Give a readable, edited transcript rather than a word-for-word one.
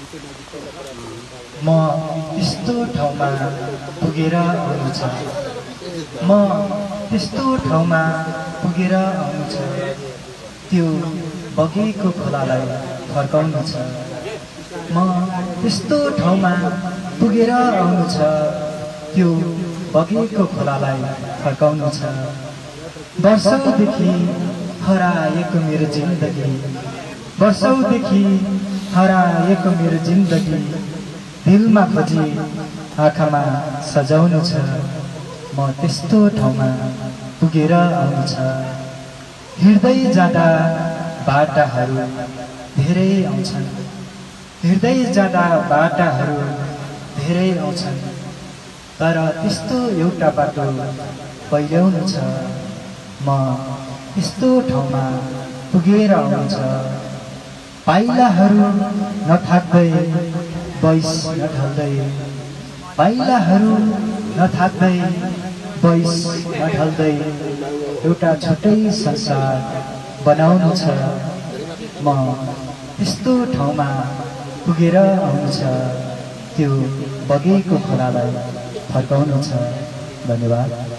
म त्यस्तो ठाउँमा पुगेर आउनु छ म त्यस्तो ठाउँमा पुगेर आउनु छ त्यो बगेको खोलालाई फर्काउनु छ म त्यस्तो ठाउँमा पुगेर आउनु छ त्यो बगेको खोलालाई फर्काउनु छ वर्षौंदेखि हराएको मेरो जिन्दगी वर्षौंदेखि हराएको मेरो जिन्दगी दिलमा खोजी आँखामा सजाउनु छ म त्यस्तो ठाउँमा पुगेर आउनु छ हिँड्दै जाँदा बाटाहरू धेरै आउँछन् हिँड्दै जाँदा बाटाहरू धेरै आउँछन् तर त्यस्तो एउटा बाटो पहिल्याउनु छ म त्यस्तो ठाउँमा पुगेर आउनु छ पाइलाहरू नथाक्दै बैस नढल्दै पाइलाहरू नथाक्दै बैस नढल्दै एउटा छुट्टै संसार बनाउनु छ म त्यस्तो ठाउँमा पुगेर आउनु छ त्यो बगेको खोलालाई फर्काउनु छ धन्यवाद।